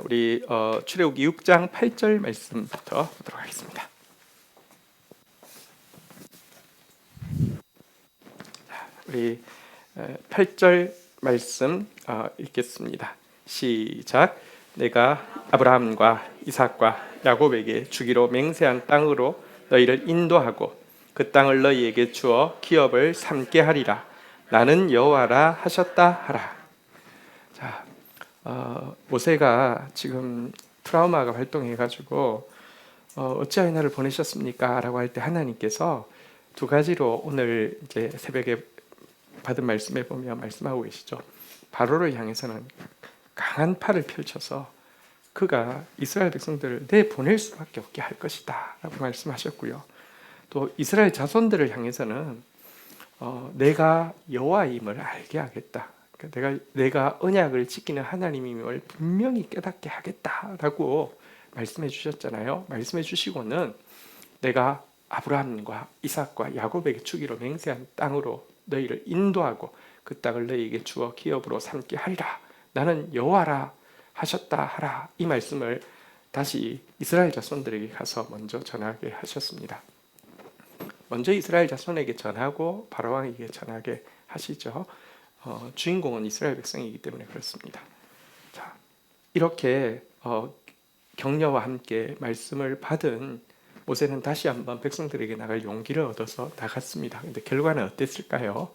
우리 출애굽기 6장 8절 말씀부터 보도록 하겠습니다. 우리 8절 말씀 읽겠습니다. 시작. 내가 아브라함과 이삭과 야곱에게 주기로 맹세한 땅으로 너희를 인도하고 그 땅을 너희에게 주어 기업을 삼게 하리라. 나는 여호와라 하셨다 하라. 자, 모세가 지금 트라우마가 발동해가지고 어찌하여 나를 보내셨습니까? 라고 할 때 하나님께서 두 가지로 오늘 이제 새벽에 받은 말씀에 보면 말씀하고 계시죠. 바로를 향해서는 강한 팔을 펼쳐서 그가 이스라엘 백성들을 내보낼 수밖에 없게 할 것이다 라고 말씀하셨고요. 또 이스라엘 자손들을 향해서는 내가 여호와임을 알게 하겠다. 그러니까 내가 언약을 지키는 하나님임을 분명히 깨닫게 하겠다라고 말씀해 주셨잖아요. 말씀해 주시고는 내가 아브라함과 이삭과 야곱에게 주기로 맹세한 땅으로 너희를 인도하고 그 땅을 너희에게 주어 기업으로 삼게 하리라. 나는 여호와라 하셨다 하라. 이 말씀을 다시 이스라엘 자손들에게 가서 먼저 전하게 하셨습니다. 먼저 이스라엘 자손에게 전하고 바로 왕에게 전하게 하시죠. 주인공은 이스라엘 백성이기 때문에 그렇습니다. 자, 이렇게 격려와 함께 말씀을 받은 모세는 다시 한번 백성들에게 나갈 용기를 얻어서 나갔습니다. 근데 결과는 어땠을까요?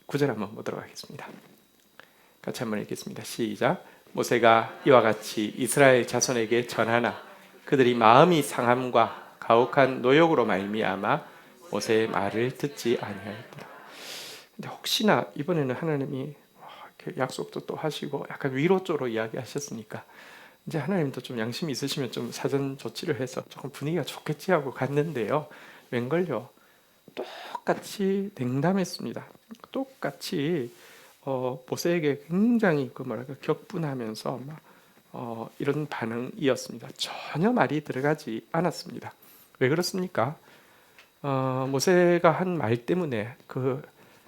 9절 한번 보도록 하겠습니다. 같이 한번 읽겠습니다. 시작. 모세가 이와 같이 이스라엘 자손에게 전하나 그들이 마음이 상함과 가혹한 노역으로 말미암아 모세의 말을 듣지 아니하였더라. 근데 혹시나 이번에는 하나님이 약속도 또 하시고 약간 위로 쪽으로 이야기하셨으니까 이제 하나님도 좀 양심이 있으시면 좀 사전 조치를 해서 조금 분위기가 좋겠지 하고 갔는데요. 웬걸요? 똑같이 냉담했습니다. 똑같이 모세에게 굉장히 격분하면서 이런 반응이었습니다. 전혀 말이 들어가지 않았습니다. 왜 그렇습니까? 모세가 한 말 때문에 그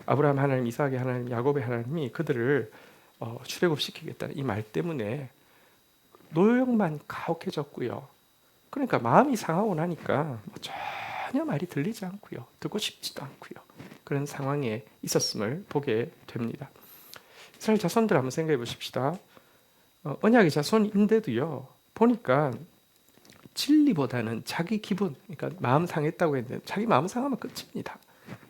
아브라함 하나님, 이삭의 하나님, 야곱의 하나님이 그들을 출애굽시키겠다는 이 말 때문에 노역만 가혹해졌고요. 그러니까 마음이 상하고 나니까 전혀 말이 들리지 않고요. 듣고 싶지도 않고요. 그런 상황에 있었음을 보게 됩니다. 이스라엘 자손들 한번 생각해 보십시다. 언약의 자손인데도요. 보니까 진리보다는 자기 기분, 그러니까 마음 상했다고 했는데 자기 마음 상하면 끝입니다.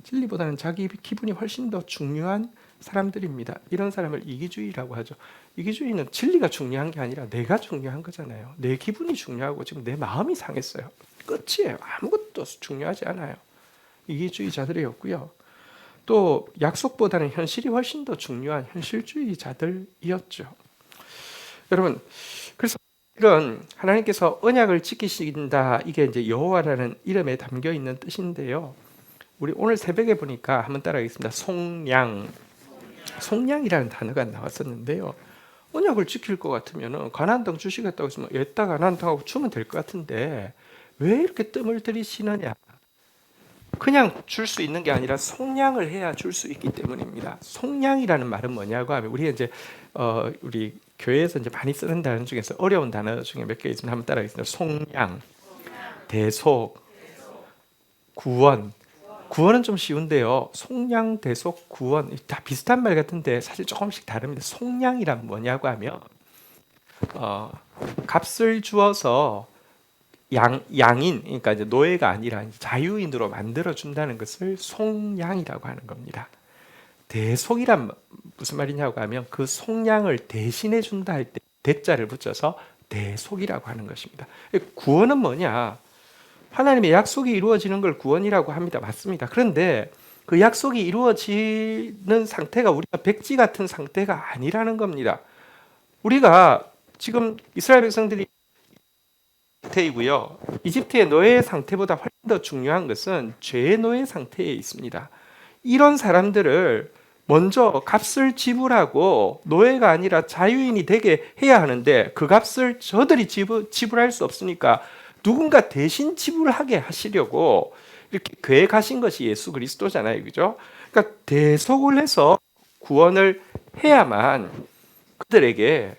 진리보다는 자기 기분이 훨씬 더 중요한 사람들입니다. 이런 사람을 이기주의라고 하죠. 이기주의는 진리가 중요한 게 아니라 내가 중요한 거잖아요. 내 기분이 중요하고 지금 내 마음이 상했어요. 끝이에요. 아무것도 중요하지 않아요. 이기주의자들이었고요. 또 약속보다는 현실이 훨씬 더 중요한 현실주의자들이었죠. 여러분, 그래서 이런 하나님께서 언약을 지키신다, 이게 이제 여호와라는 이름에 담겨 있는 뜻인데요. 우리 오늘 새벽에 보니까 한번 따라하겠습니다. 속량이라는 단어가 나왔었는데요. 언약을 지킬 것 같으면 가나안 땅 주시겠다고 했으면 옛다 가나안 땅하고 주면 될 것 같은데 왜 이렇게 뜸을 들이시느냐? 그냥 줄 수 있는 게 아니라 속량을 해야 줄 수 있기 때문입니다. 속량이라는 말은 뭐냐고 하면 우리 이제 우리 교회에서 이제 많이 쓰는 단어 중에서 어려운 단어 중에 몇 개 있으면 한번 따라하겠습니다. 속량, 대속, 구원. 구원은 좀 쉬운데요. 속량, 대속, 구원 다 비슷한 말 같은데 사실 조금씩 다릅니다. 속량이란 뭐냐고 하면 값을 주어서 양인, 그러니까 이제 노예가 아니라 자유인으로 만들어 준다는 것을 속량이라고 하는 겁니다. 대속이란 무슨 말이냐고 하면 그 속량을 대신해 준다 할 때 대자를 붙여서 대속이라고 하는 것입니다. 구원은 뭐냐? 하나님의 약속이 이루어지는 걸 구원이라고 합니다. 맞습니다. 그런데 그 약속이 이루어지는 상태가 우리가 백지 같은 상태가 아니라는 겁니다. 우리가 지금 이스라엘 백성들이 상태이고요. 이집트의 노예 상태보다 훨씬 더 중요한 것은 죄의 노예 상태에 있습니다. 이런 사람들을 먼저 값을 지불하고 노예가 아니라 자유인이 되게 해야 하는데 그 값을 저들이 지불할 수 없으니까 누군가 대신 지불하게 하시려고 이렇게 계획하신 것이 예수 그리스도잖아요. 그죠? 그러니까 대속을 해서 구원을 해야만 그들에게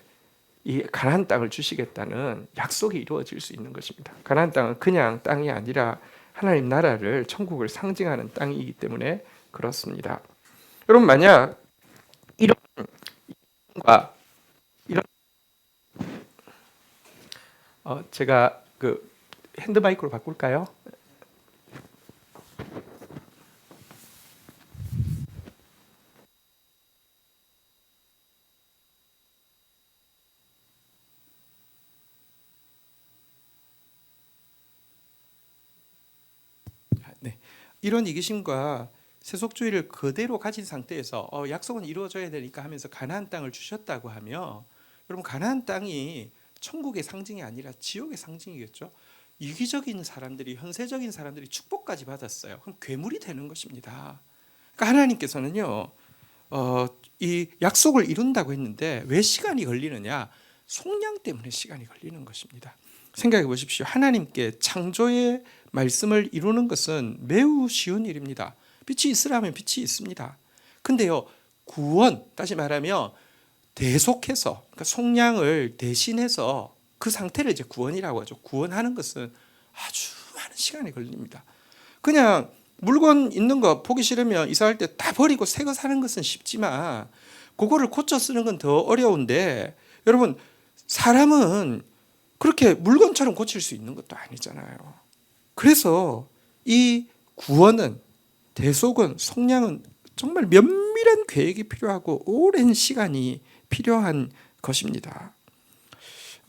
이 가나안 땅을 주시겠다는 약속이 이루어질 수 있는 것입니다. 가나안 땅은 그냥 땅이 아니라 하나님 나라를, 천국을 상징하는 땅이기 때문에 그렇습니다. 여러분, 만약 이런 이런 제가 그 핸드 마이크로 바꿀까요? 네. 이런 이기심과 세속주의를 그대로 가진 상태에서 약속은 이루어져야 되니까 하면서 가나안 땅을 주셨다고 하며, 여러분, 가나안 땅이 천국의 상징이 아니라 지옥의 상징이겠죠. 이기적인 사람들이, 현세적인 사람들이 축복까지 받았어요. 그럼 괴물이 되는 것입니다. 그러니까 하나님께서는요, 이 약속을 이룬다고 했는데 왜 시간이 걸리느냐? 속량 때문에 시간이 걸리는 것입니다. 생각해 보십시오. 하나님께 창조의 말씀을 이루는 것은 매우 쉬운 일입니다. 빛이 있으라면 빛이 있습니다. 근데요, 구원, 다시 말하면 대속해서, 그러니까 속량을 대신해서 그 상태를 이제 구원이라고 하죠. 구원하는 것은 아주 많은 시간이 걸립니다. 그냥 물건 있는 거 보기 싫으면 이사할 때 다 버리고 새 거 사는 것은 쉽지만 그거를 고쳐 쓰는 건 더 어려운데, 여러분, 사람은 그렇게 물건처럼 고칠 수 있는 것도 아니잖아요. 그래서 이 구원은, 대속은, 속량은 정말 면밀한 계획이 필요하고 오랜 시간이 필요한 것입니다.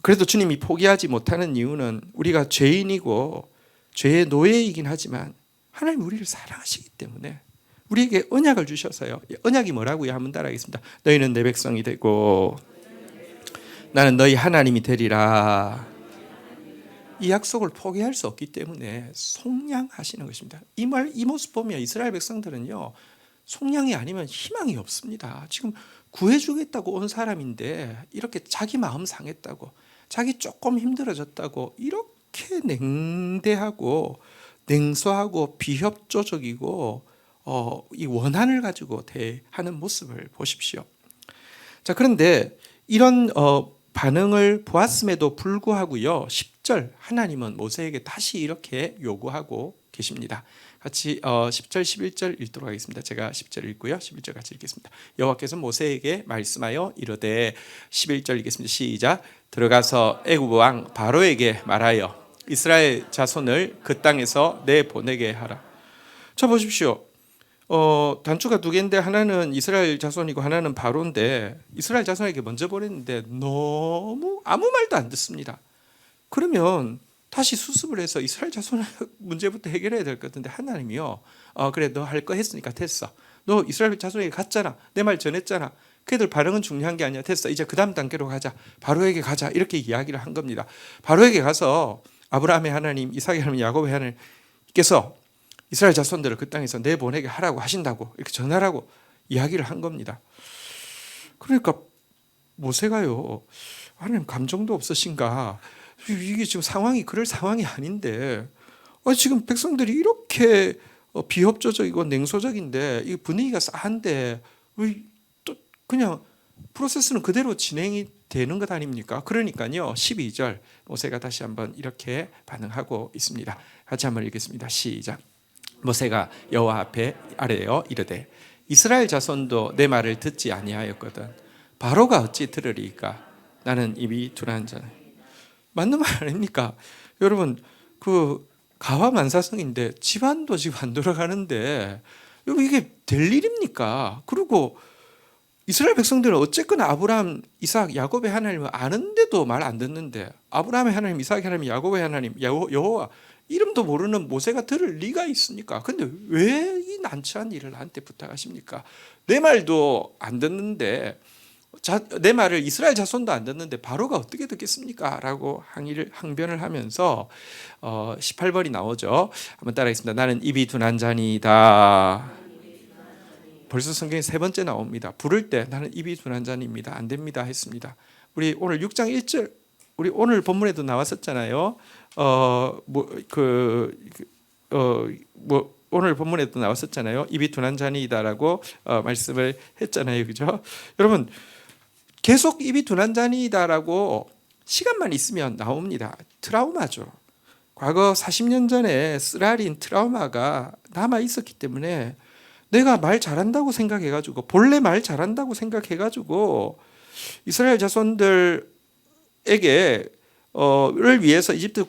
그래도 주님이 포기하지 못하는 이유는 우리가 죄인이고 죄의 노예이긴 하지만 하나님 우리를 사랑하시기 때문에 우리에게 언약을 주셔서요. 언약이 뭐라고요? 한번 따라하겠습니다. 너희는 내 백성이 되고 나는 너희 하나님이 되리라. 이 약속을 포기할 수 없기 때문에 속량하시는 것입니다. 이 모습 보면 이스라엘 백성들은요, 속량이 아니면 희망이 없습니다. 지금 구해주겠다고 온 사람인데 이렇게 자기 마음 상했다고, 자기 조금 힘들어졌다고 이렇게 냉대하고 냉소하고 비협조적이고 이 원한을 가지고 대하는 모습을 보십시오. 자, 그런데 이런 반응을 보았음에도 불구하고요, 10절 하나님은 모세에게 다시 이렇게 요구하고 계십니다. 같이 10절 11절 읽도록 하겠습니다. 제가 10절 읽고요, 11절 같이 읽겠습니다. 여호와께서 모세에게 말씀하여 이르되, 11절 읽겠습니다. 시작. 들어가서 애굽 왕 바로에게 말하여 이스라엘 자손을 그 땅에서 내보내게 하라. 자, 보십시오. 단추가 두 개인데 하나는 이스라엘 자손이고 하나는 바로인데, 이스라엘 자손에게 먼저 보냈는데 너무 아무 말도 안 듣습니다. 그러면 다시 수습을 해서 이스라엘 자손의 문제부터 해결해야 될 것 같은데, 하나님이요, 그래, 너 할 거 했으니까 됐어. 너 이스라엘 자손에게 갔잖아. 내 말 전했잖아. 그들 반응은 중요한 게 아니야. 됐어. 이제 그 다음 단계로 가자. 바로에게 가자. 이렇게 이야기를 한 겁니다. 바로에게 가서 아브라함의 하나님, 이삭의 하나님, 야곱의 하나님께서 이스라엘 자손들을 그 땅에서 내보내게 하라고 하신다고 이렇게 전하라고 이야기를 한 겁니다. 그러니까 모세가요, 하나님 감정도 없으신가? 이게 지금 상황이 그럴 상황이 아닌데, 지금 백성들이 이렇게 비협조적이고 냉소적인데, 이 분위기가 싸한데 또 그냥 프로세스는 그대로 진행이 되는 것 아닙니까? 그러니까요, 12절 모세가 다시 한번 이렇게 반응하고 있습니다. 같이 한번 읽겠습니다. 시작. 모세가 여호와 앞에 아뢰어 이르되, 이스라엘 자손도 내 말을 듣지 아니하였거든 바로가 어찌 들으리까? 나는 입이 둔한 자네. 맞는 말 아닙니까? 여러분, 그 가와만사성인데 집안도 지금 안 돌아가는데 이게 될 일입니까? 그리고 이스라엘 백성들은 어쨌거나 아브라함, 이삭, 야곱의 하나님을 아는데도 말 안 듣는데, 아브라함의 하나님, 이삭의 하나님, 야곱의 하나님, 여호와 이름도 모르는 모세가 들을 리가 있습니까? 근데 왜 이 난처한 일을 나한테 부탁하십니까? 내 말도 안 듣는데, 내 말을 이스라엘 자손도 안 듣는데 바로가 어떻게 듣겠습니까? 라고 항변을 하면서 18절이 나오죠. 한번 따라하겠습니다. 나는 입이 둔한 자니이다. 벌써 성경에 세 번째 나옵니다. 부를 때 나는 입이 둔한 자니입니다. 안 됩니다 했습니다. 우리 오늘 6장 1절, 우리 오늘 본문에도 나왔었잖아요. 오늘 본문에도 나왔었잖아요. 입이 둔한 자니이다라고 말씀을 했잖아요, 그죠? 여러분, 계속 입이 두난잔이다라고 시간만 있으면 나옵니다. 트라우마죠. 과거 40년 전에 쓰라린 트라우마가 남아 있었기 때문에 내가 말 잘한다고 생각해가지고 본래 말 잘한다고 생각해가지고 이스라엘 자손들에게 를 위해서 이집트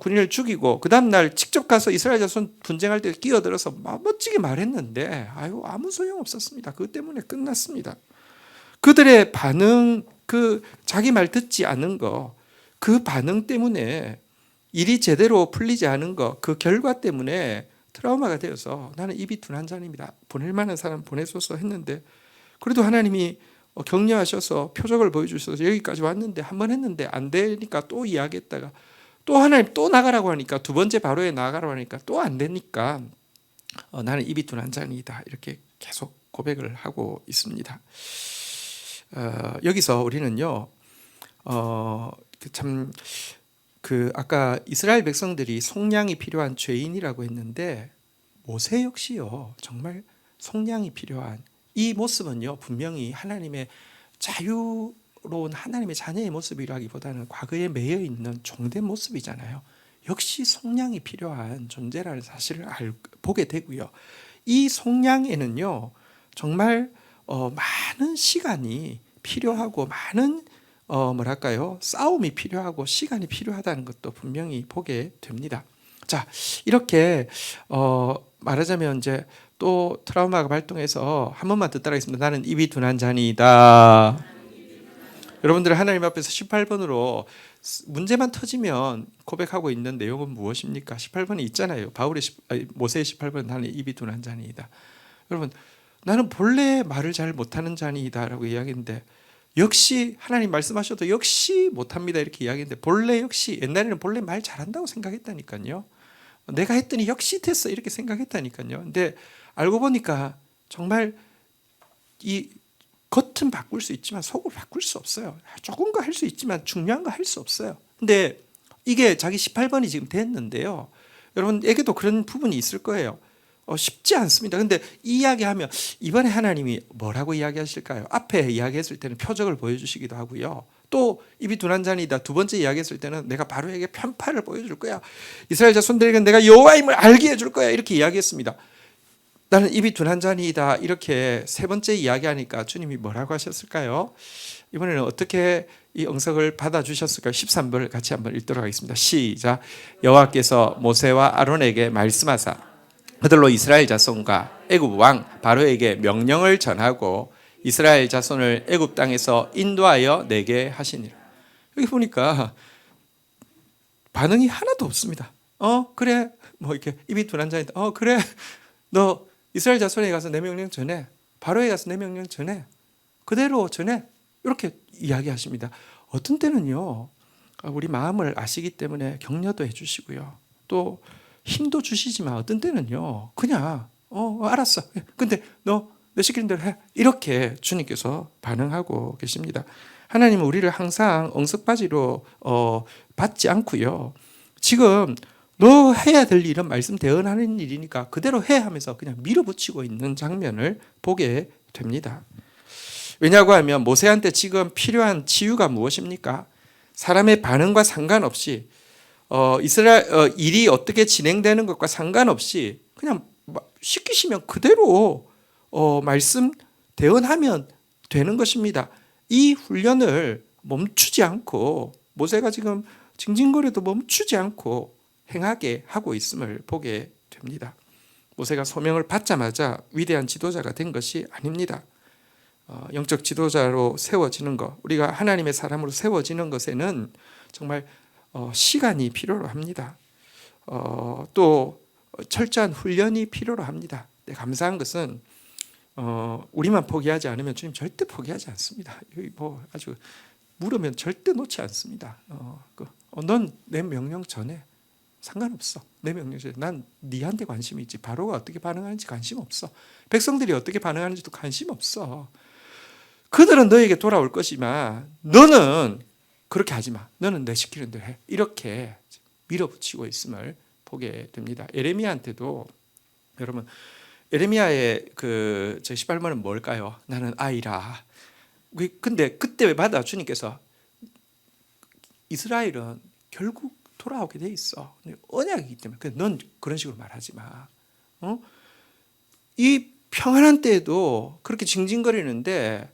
군인을 죽이고 그 다음 날 직접 가서 이스라엘 자손 분쟁할 때 끼어들어서 멋지게 말했는데 아무 소용 없었습니다. 그것 때문에 끝났습니다. 그들의 반응, 자기 말 듣지 않은 거, 그 반응 때문에 일이 제대로 풀리지 않은 거, 그 결과 때문에 트라우마가 되어서 나는 입이 둔한 자입니다. 보낼 만한 사람 보내소서 했는데 그래도 하나님이 격려하셔서 표적을 보여주셔서 여기까지 왔는데 한 번 했는데 안 되니까 또 이야기했다가 또 하나님 또 나가라고 하니까 두 번째 바로에 나가라고 하니까 또 안 되니까 나는 입이 둔한 자이다 이렇게 계속 고백을 하고 있습니다. 여기서 우리는요 아까 이스라엘 백성들이 속량이 필요한 죄인이라고 했는데 모세 역시요 정말 속량이 필요한 이 모습은요 분명히 하나님의 자유로운 하나님의 자녀의 모습이라기보다는 과거에 매여 있는 종된 모습이잖아요. 역시 속량이 필요한 존재라는 사실을 보게 되고요. 이 속량에는요 정말 많은 시간이 필요하고 많은 싸움이 필요하고 시간이 필요하다는 것도 분명히 보게 됩니다. 자, 이렇게 말하자면 이제 또 트라우마가 발동해서 한 번만 더 따라하겠습니다. 나는 입이 둔한 자니다. 여러분들 하나님 앞에서 18번으로 문제만 터지면 고백하고 있는 내용은 무엇입니까? 18번이 있잖아요. 모세의 18번 나는 입이 둔한 자니다. 여러분 나는 본래 말을 잘 못하는 자니다라고 이야기했는데 역시 하나님 말씀하셔도 역시 못합니다 이렇게 이야기했는데 본래 역시 옛날에는 본래 말 잘한다고 생각했다니까요. 내가 했더니 역시 됐어 이렇게 생각했다니까요. 근데 알고 보니까 정말 이 겉은 바꿀 수 있지만 속을 바꿀 수 없어요. 조금 거 할 수 있지만 중요한 거 할 수 없어요. 근데 이게 자기 18번이 지금 됐는데요. 여러분에게도 그런 부분이 있을 거예요. 쉽지 않습니다. 근데 이야기하면 이번에 하나님이 뭐라고 이야기하실까요? 앞에 이야기했을 때는 표적을 보여주시기도 하고요. 또 입이 둔한 자니다 두 번째 이야기했을 때는 내가 바로에게 편파를 보여줄 거야. 이스라엘 자손들에게 내가 여호와임을 알게 해줄 거야 이렇게 이야기했습니다. 나는 입이 둔한 자니다 이렇게 세 번째 이야기하니까 주님이 뭐라고 하셨을까요? 이번에는 어떻게 이 응석을 받아주셨을까요? 13번을 같이 한번 읽도록 하겠습니다. 시작. 여호와께서 모세와 아론에게 말씀하사 그들로 이스라엘 자손과 애굽 왕 바로에게 명령을 전하고 이스라엘 자손을 애굽 땅에서 인도하여 내게 하시니라. 여기 보니까 반응이 하나도 없습니다. 그래 뭐 이렇게 입이 둔한 자인데 그래 너 이스라엘 자손에 가서 내 명령 전해 바로에 가서 내 명령 전해 그대로 전해 이렇게 이야기하십니다. 어떤 때는요 우리 마음을 아시기 때문에 격려도 해주시고요 또 힘도 주시지만 어떤 때는요 그냥 알았어 근데 너 내 시키는 대로 해 이렇게 주님께서 반응하고 계십니다. 하나님은 우리를 항상 엉석바지로 받지 않고요 지금 너 해야 될 일은 말씀 대언하는 일이니까 그대로 해 하면서 그냥 밀어붙이고 있는 장면을 보게 됩니다. 왜냐고 하면 모세한테 지금 필요한 치유가 무엇입니까? 사람의 반응과 상관없이 이스라엘 일이 어떻게 진행되는 것과 상관없이 그냥 시키시면 그대로 말씀 대언하면 되는 것입니다. 이 훈련을 멈추지 않고 모세가 지금 징징거려도 멈추지 않고 행하게 하고 있음을 보게 됩니다. 모세가 소명을 받자마자 위대한 지도자가 된 것이 아닙니다. 영적 지도자로 세워지는 것, 우리가 하나님의 사람으로 세워지는 것에는 정말 시간이 필요로 합니다. 또 철저한 훈련이 필요로 합니다. 감사한 것은 우리만 포기하지 않으면 주님 절대 포기하지 않습니다. 뭐 아주 물으면 절대 놓지 않습니다. 넌 내 명령 전해. 상관없어. 내 명령 전해. 난 네한테 관심이 있지. 바로가 어떻게 반응하는지 관심 없어. 백성들이 어떻게 반응하는지도 관심 없어. 그들은 너에게 돌아올 것이지만 너는 그렇게 하지 마. 너는 내 시키는 대로 해. 이렇게 밀어붙이고 있음을 보게 됩니다. 에레미야한테도 여러분 에레미야의 제 18번은 뭘까요? 나는 아이라 근데 그때 왜 받아 주님께서 이스라엘은 결국 돌아오게 돼 있어. 언약이기 때문에. 넌 그런 식으로 말하지 마. 이 평안한 때에도 그렇게 징징거리는데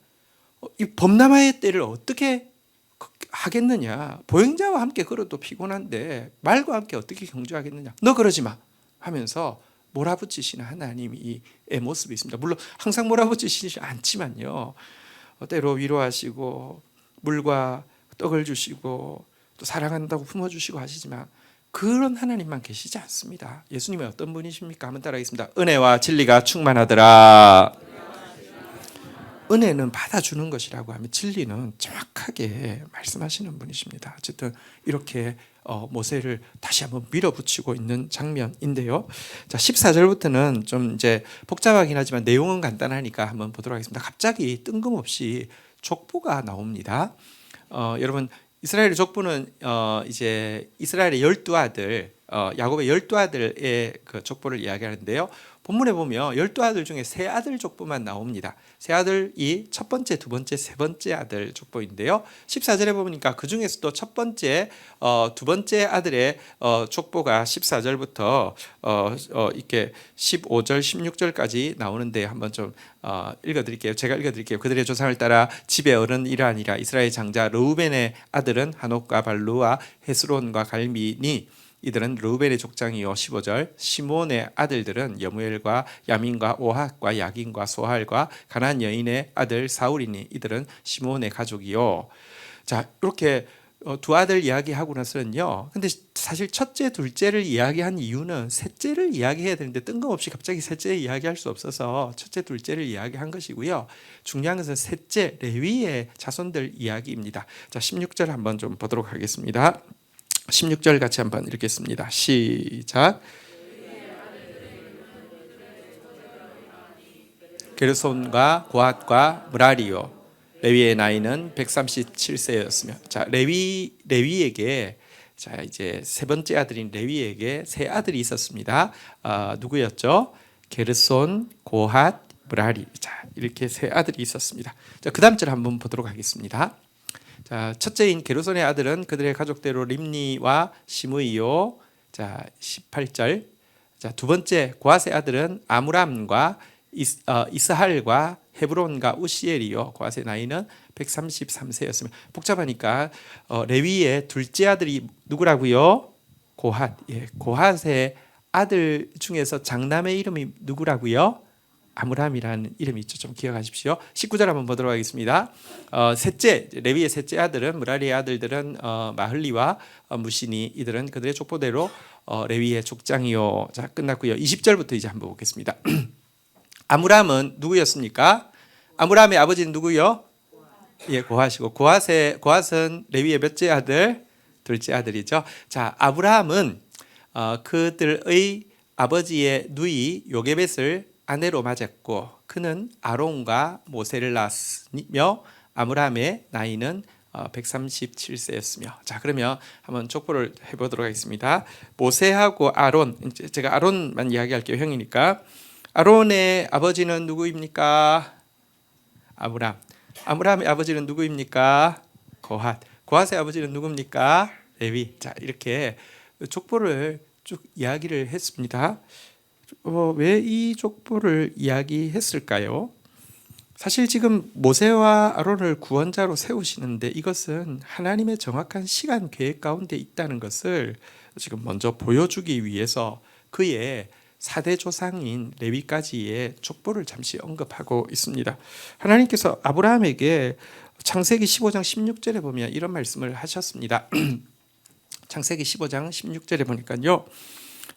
이 범람의 때를 어떻게 하겠느냐. 보행자와 함께 걸어도 피곤한데 말과 함께 어떻게 경주하겠느냐. 너 그러지 마 하면서 몰아붙이시는 하나님의 모습이 있습니다. 물론 항상 몰아붙이시지 않지만요. 때로 위로하시고 물과 떡을 주시고 또 사랑한다고 품어주시고 하시지만 그런 하나님만 계시지 않습니다. 예수님은 어떤 분이십니까? 한번 따라하겠습니다. 은혜와 진리가 충만하더라. 은혜는 받아주는 것이라고 하면 진리는 정확하게 말씀하시는 분이십니다. 어쨌든 이렇게 모세를 다시 한번 밀어붙이고 있는 장면인데요. 자, 14절부터는 좀 이제 복잡하긴 하지만 내용은 간단하니까 한번 보도록 하겠습니다. 갑자기 뜬금없이 족보가 나옵니다. 여러분 이스라엘의 족보는 이제 이스라엘의 12아들 야곱의 12아들의 그 족보를 이야기하는데요. 본문에 보면 12아들 중에 세 아들 족보만 나옵니다. 세 아들이 첫 번째, 두 번째, 세 번째 아들 족보인데요. 14절에 보니까 그 중에서도 첫 번째, 두 번째 아들의 족보가 14절부터 이렇게 15절, 16절까지 나오는데 한번 좀 읽어드릴게요. 제가 읽어드릴게요. 그들의 조상을 따라 집의 어른이라 아니라 이스라엘 장자 르우벤의 아들은 하녹과 발루와 헤스론과 갈미니 이들은 르우벤의 족장이요. 15절 시몬의 아들들은 여무엘과 야민과 오핫과 야긴과 소할과 가나안 여인의 아들 사울이니 이들은 시몬의 가족이요. 자, 이렇게 두 아들 이야기하고 나서는요. 근데 사실 첫째, 둘째를 이야기한 이유는 셋째를 이야기해야 되는데 뜬금없이 갑자기 셋째 이야기할 수 없어서 첫째, 둘째를 이야기한 것이고요. 중요한 것은 셋째 레위의 자손들 이야기입니다. 자, 16절 한번 좀 보도록 하겠습니다. 16절 같이 한번 읽겠습니다. 시작. 게르손과 고핫과 므라리요. 레위의 나이는 137세였으며, 자 레위에게 자 이제 세 번째 아들인 레위에게 세 아들이 있었습니다. 누구였죠? 게르손, 고핫, 므라리. 자 이렇게 세 아들이 있었습니다. 자 그다음 절 한번 보도록 하겠습니다. 자, 첫째인 게르손의 아들은 그들의 가족대로 림니와 시므이요. 자, 18절. 자, 두 번째 고핫의 아들은 아므람과 이스할과 헤브론과 우시엘이요. 고핫의 나이는 133세였으며 복잡하니까 레위의 둘째 아들이 누구라고요? 고핫. 예, 고핫의 아들 중에서 장남의 이름이 누구라고요? 아므람이라는 이름이 있죠. 좀 기억하십시오. 19절 한번 보도록 하겠습니다. 셋째 레위의 셋째 아들은 므라리의 아들들은 마흘리와 무시니 이들은 그들의 족보대로 레위의 족장이요. 자 끝났고요. 20절부터 이제 한번 보겠습니다. 아므람은 누구였습니까? 아므람의 아버지는 누구요? 예, 고핫이고 고핫은 레위의 몇째 아들? 둘째 아들이죠. 자 아브라함은 그들의 아버지의 누이 요게벳을 아내로 맞았고 그는 아론과 모세를 낳았으며 아므람의 나이는 137세였으며 자 그러면 한번 족보를 해보도록 하겠습니다. 모세하고 아론 제가 아론만 이야기할게요. 형이니까 아론의 아버지는 누구입니까? 아므람의 아버지는 누구입니까? 고핫의 아버지는 누굽니까? 레위. 자 이렇게 족보를 쭉 이야기를 했습니다. 왜 이 족보를 이야기했을까요? 사실 지금 모세와 아론을 구원자로 세우시는데 이것은 하나님의 정확한 시간 계획 가운데 있다는 것을 지금 먼저 보여주기 위해서 그의 4대 조상인 레위까지의 족보를 잠시 언급하고 있습니다. 하나님께서 아브라함에게 창세기 15장 16절에 보면 이런 말씀을 하셨습니다. 창세기 15장 16절에 보니까요.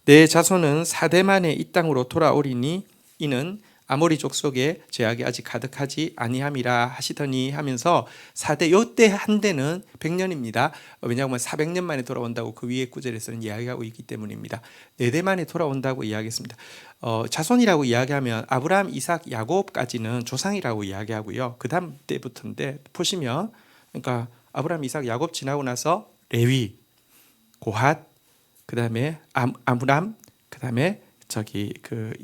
내 자손은 4대 만에 이 땅으로 돌아오리니 이는 아모리 족속의 죄악이 아직 가득하지 아니함이라 하시더니 하면서 4대 요때 한 대는 100년입니다. 왜냐하면 400년 만에 돌아온다고 그 위에 구절에서는 이야기하고 있기 때문입니다. 4대 만에 돌아온다고 이야기했습니다. 자손이라고 이야기하면 아브라함, 이삭, 야곱까지는 조상이라고 이야기하고요. 그 다음 때부터인데 보시면 그러니까 아브라함, 이삭, 야곱 지나고 나서 레위, 고핫, 그 다음에 아므람, 그 다음에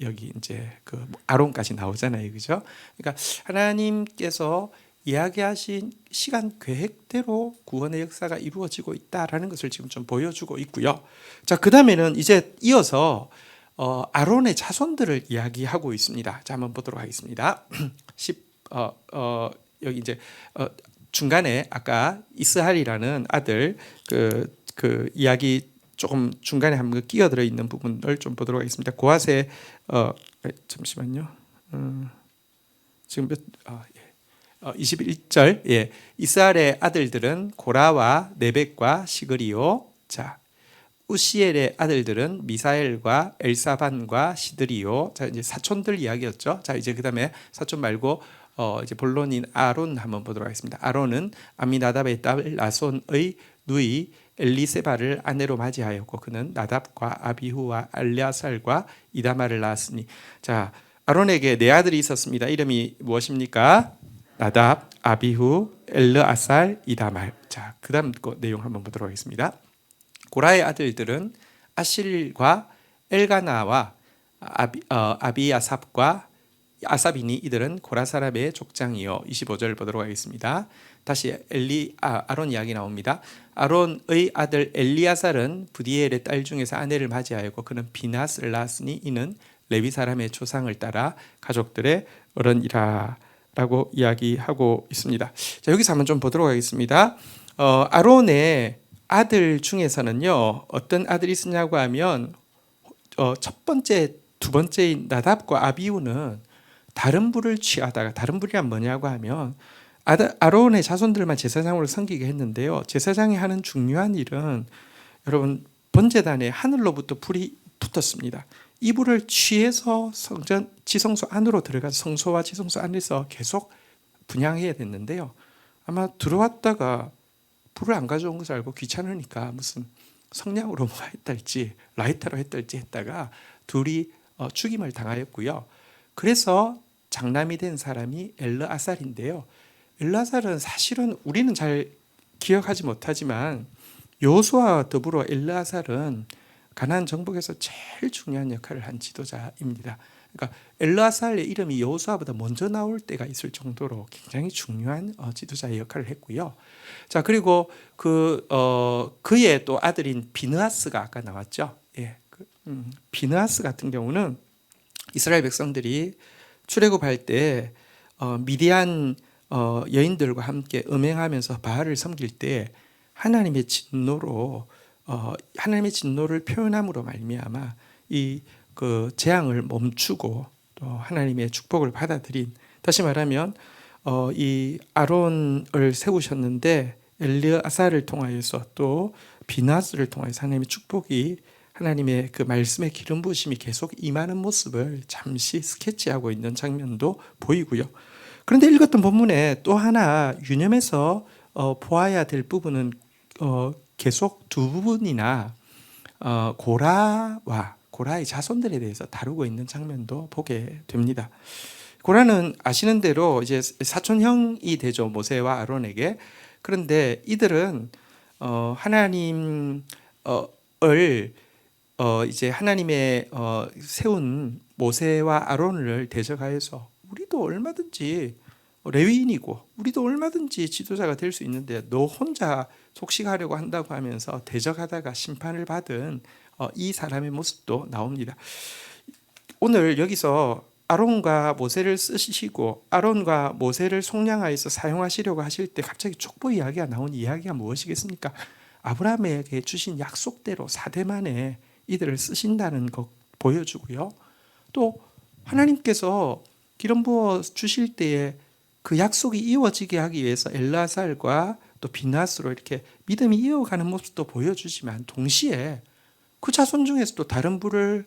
여기 이제 그 아론까지 나오잖아요, 그죠? 그러니까 하나님께서 이야기하신 시간 계획대로 구원의 역사가 이루어지고 있다라는 것을 지금 좀 보여주고 있고요. 자, 그다음에는 이제 이어서 아론의 자손들을 이야기하고 있습니다. 자, 한번 보도록 하겠습니다. 여기 이제 중간에 아까 이스할이라는 아들 그 이야기 조금 중간에 한번 끼어들어 있는 부분을 좀 보도록 하겠습니다. 고앗의 잠시만요. 지금 21절. 예. 이스할의 아들들은 고라와 네벡과 시그리오. 자, 우시엘의 아들들은 미사엘과 엘사반과 시드리오. 자, 이제 사촌들 이야기였죠. 자, 이제 그다음에 사촌 말고 이제 본론인 아론 한번 보도록 하겠습니다. 아론은 아미나답의 딸 나손의 누이 엘리세바를 아내로 맞이하였고 그는 나답과 아비후와 알레아살과 이다마를 낳았으니. 자, 아론에게 네 아들이 있었습니다. 이름이 무엇입니까? 나답, 아비후, 엘르아살, 이다말. 자, 그다음 내용 한번 보도록 하겠습니다. 고라의 아들들은 아실과 엘가나와 아비아삽과 아삽이니 이들은 고라 사람의 족장이요. 25절 보도록 하겠습니다. 다시 아론 이야기 나옵니다. 아론의 아들 엘리아살은 부디엘의 딸 중에서 아내를 맞이하였고 그는 비나스를 낳았으니 이는 레위 사람의 조상을 따라 가족들의 어른이라 라고 이야기하고 있습니다. 자, 여기서 한번 좀 보도록 하겠습니다. 아론의 아들 중에서는요 어떤 아들이 있었냐고 하면 첫 번째, 두 번째인 나답과 아비후는 다른 불을 취하다가, 다른 불이란 뭐냐고 하면 아론의 자손들만 제사장으로 섬기게 했는데요. 제사장이 하는 중요한 일은 여러분 번제단에 하늘로부터 불이 붙었습니다. 이 불을 취해서 성전 지성소 안으로 들어가서 성소와 지성소 안에서 계속 분향해야 됐는데요. 아마 들어왔다가 불을 안 가져온 것을 알고 귀찮으니까 무슨 성냥으로 뭐 했달지 라이터로 했달지 했다가 둘이 죽임을 당하였고요. 그래서 장남이 된 사람이 엘르아살인데요. 엘르아살은 사실은 우리는 잘 기억하지 못하지만 여호수아와 더불어 엘르아살은 가나안 정복에서 제일 중요한 역할을 한 지도자입니다. 그러니까 엘르아살의 이름이 여호수아보다 먼저 나올 때가 있을 정도로 굉장히 중요한 지도자의 역할을 했고요. 자, 그리고 그의 또 아들인 비느하스가 아까 나왔죠. 예, 비느하스 같은 경우는 이스라엘 백성들이 출애굽할 때 미디안 여인들과 함께 음행하면서 바알을 섬길 때 하나님의 진노를 표현함으로 말미암아 이 그 재앙을 멈추고 또 하나님의 축복을 받아들인, 다시 말하면 이 아론을 세우셨는데 엘르아살을 통하여서 또 비나스를 통해서 하나님의 축복이, 하나님의 그 말씀의 기름 부으심이 계속 임하는 모습을 잠시 스케치하고 있는 장면도 보이고요. 그런데 읽었던 본문에 또 하나 유념해서 보아야 될 부분은 계속 두 부분이나 고라의 자손들에 대해서 다루고 있는 장면도 보게 됩니다. 고라는 아시는 대로 이제 사촌형이 되죠, 모세와 아론에게. 그런데 이들은 하나님을 이제 하나님의 세운 모세와 아론을 대적하여서 우리도 얼마든지 레위인이고 우리도 얼마든지 지도자가 될 수 있는데 너 혼자 속식하려고 한다고 하면서 대적하다가 심판을 받은 이 사람의 모습도 나옵니다. 오늘 여기서 아론과 모세를 쓰시고 아론과 모세를 속량하여서 사용하시려고 하실 때 갑자기 족보 이야기가 나온 이야기가 무엇이겠습니까? 아브라함에게 주신 약속대로 4대 만에 이들을 쓰신다는 것 보여주고요. 또 하나님께서 기름 부어 주실 때에 그 약속이 이루어지게 하기 위해서 엘르아살과 또 비나스로 이렇게 믿음이 이어가는 모습도 보여주지만 동시에 그 자손 중에서도 다른 불을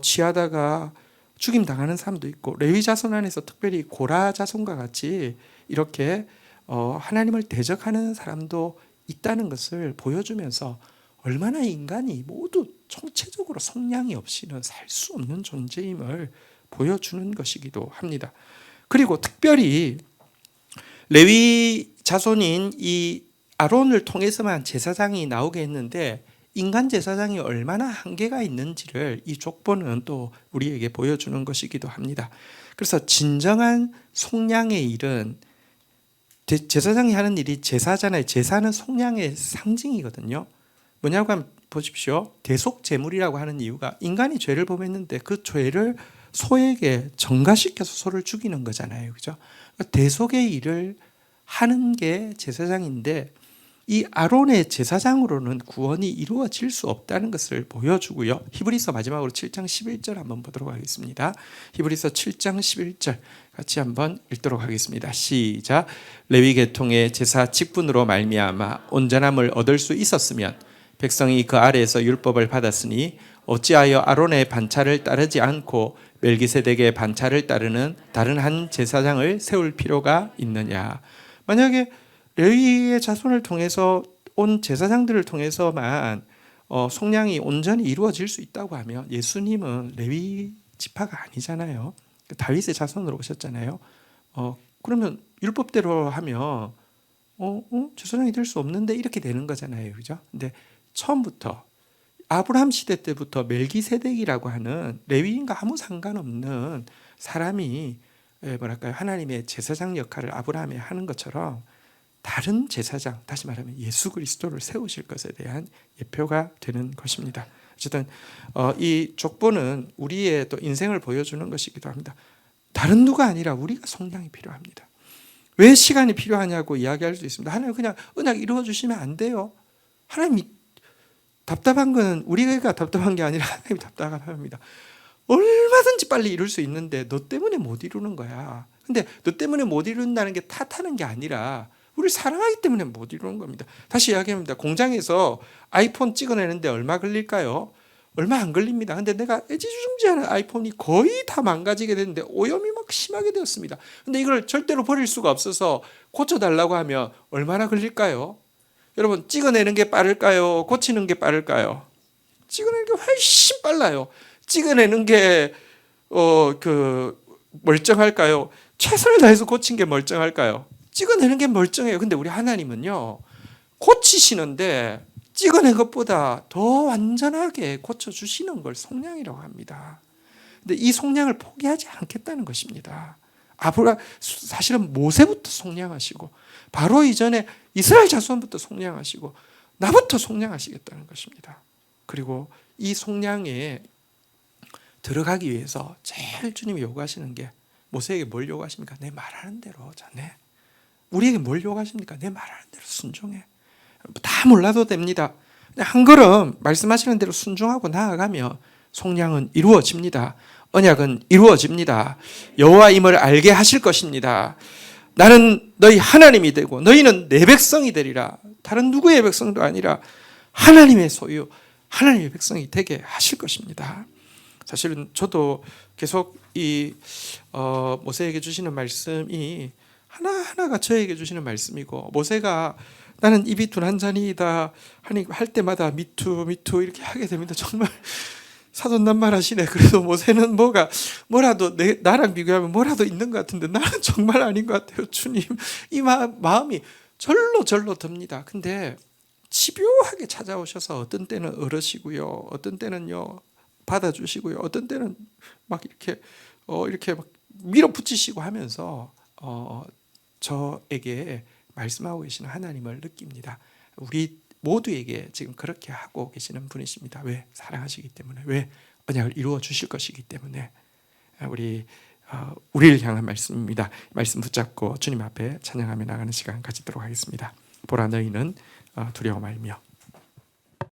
취하다가 죽임 당하는 사람도 있고 레위 자손 안에서 특별히 고라 자손과 같이 이렇게 하나님을 대적하는 사람도 있다는 것을 보여주면서 얼마나 인간이 모두 총체적으로 성량이 없이는 살 수 없는 존재임을 보여주는 것이기도 합니다. 그리고 특별히 레위 자손인 이 아론을 통해서만 제사장이 나오게 했는데 인간 제사장이 얼마나 한계가 있는지를 이 족보는 또 우리에게 보여주는 것이기도 합니다. 그래서 진정한 속량의 일은 제사장이 하는 일이 제사잖아요. 제사는 속량의 상징이거든요. 뭐냐고 하면 보십시오. 대속 제물이라고 하는 이유가 인간이 죄를 범했는데 그 죄를 소에게 전가시켜서 소를 죽이는 거잖아요. 그죠? 그러니까 대속의 일을 하는 게 제사장인데 이 아론의 제사장으로는 구원이 이루어질 수 없다는 것을 보여주고요. 히브리서 마지막으로 7장 11절 한번 보도록 하겠습니다. 히브리서 7장 11절 같이 한번 읽도록 하겠습니다. 시작. 레위 계통의 제사 직분으로 말미암아 온전함을 얻을 수 있었으면 백성이 그 아래에서 율법을 받았으니 어찌하여 아론의 반차를 따르지 않고 멜기세덱의 반차를 따르는 다른 한 제사장을 세울 필요가 있느냐. 만약에 레위의 자손을 통해서 온 제사장들을 통해서만 속량이 온전히 이루어질 수 있다고 하면 예수님은 레위 지파가 아니잖아요. 다윗의 자손으로 오셨잖아요. 그러면 율법대로 하면 제사장이 될 수 없는데 이렇게 되는 거잖아요. 그죠? 근데 처음부터 아브라함 시대 때부터 멜기세덱이라고 하는 레위인과 아무 상관없는 사람이 뭐랄까요? 하나님의 제사장 역할을 아브라함이 하는 것처럼 다른 제사장, 다시 말하면 예수 그리스도를 세우실 것에 대한 예표가 되는 것입니다. 어쨌든 이 족보는 우리의 또 인생을 보여주는 것이기도 합니다. 다른 누가 아니라 우리가 속량이 필요합니다. 왜 시간이 필요하냐고 이야기할 수 있습니다. 하나님 그냥 언약 이루어 주시면 안 돼요. 하나님이 답답한 건 우리가 답답한 게 아니라 하나님이 답답합니다. 얼마든지 빨리 이룰 수 있는데 너 때문에 못 이루는 거야. 근데 너 때문에 못 이룬다는 게 탓하는 게 아니라 우리 사랑하기 때문에 못 이루는 겁니다. 다시 이야기합니다. 공장에서 아이폰 찍어내는데 얼마 걸릴까요? 얼마 안 걸립니다. 근데 내가 애지중지하는 아이폰이 거의 다 망가지게 됐는데 오염이 막 심하게 되었습니다. 근데 이걸 절대로 버릴 수가 없어서 고쳐달라고 하면 얼마나 걸릴까요? 여러분, 찍어내는 게 빠를까요? 고치는 게 빠를까요? 찍어내는 게 훨씬 빨라요. 찍어내는 게 멀쩡할까요? 최선을 다해서 고친 게 멀쩡할까요? 찍어내는 게 멀쩡해요. 근데 우리 하나님은요, 고치시는데 찍어낸 것보다 더 완전하게 고쳐주시는 걸 속량이라고 합니다. 근데 이 속량을 포기하지 않겠다는 것입니다. 사실은 모세부터 속량하시고 바로 이전에 이스라엘 자손부터 속량하시고 나부터 속량하시겠다는 것입니다. 그리고 이 속량에 들어가기 위해서 제일 주님이 요구하시는 게 모세에게 뭘 요구하십니까? 내 말하는 대로 자네. 우리에게 뭘 요구하십니까? 내 말하는 대로 순종해. 다 몰라도 됩니다. 한 걸음 말씀하시는 대로 순종하고 나아가면 속량은 이루어집니다. 언약은 이루어집니다. 여호와임을 알게 하실 것입니다. 나는 너희 하나님이 되고 너희는 내 백성이 되리라. 다른 누구의 백성도 아니라 하나님의 소유, 하나님의 백성이 되게 하실 것입니다. 사실은 저도 계속 이 모세에게 주시는 말씀이 하나하나가 저에게 주시는 말씀이고, 모세가 나는 입이 둔한 자니이다 할 때마다 미투 이렇게 하게 됩니다. 정말 사돈난말하시네. 그래도 모세는 뭐라도 나랑 비교하면 뭐라도 있는 것 같은데 나는 정말 아닌 것 같아요. 주님, 이 마음이 절로 듭니다. 근데 집요하게 찾아오셔서 어떤 때는 어르시고요, 어떤 때는요 받아주시고요, 어떤 때는 막 이렇게 막 밀어붙이시고 하면서 저에게 말씀하고 계시는 하나님을 느낍니다. 우리 모두에게 지금 그렇게 하고 계시는 분이십니다. 왜? 사랑하시기 때문에. 왜? 언약을 이루어 주실 것이기 때문에. 우리를 향한 말씀입니다. 말씀 붙잡고 주님 앞에 찬양하며 나가는 시간 가지도록 하겠습니다. 보라, 너희는 두려워 말며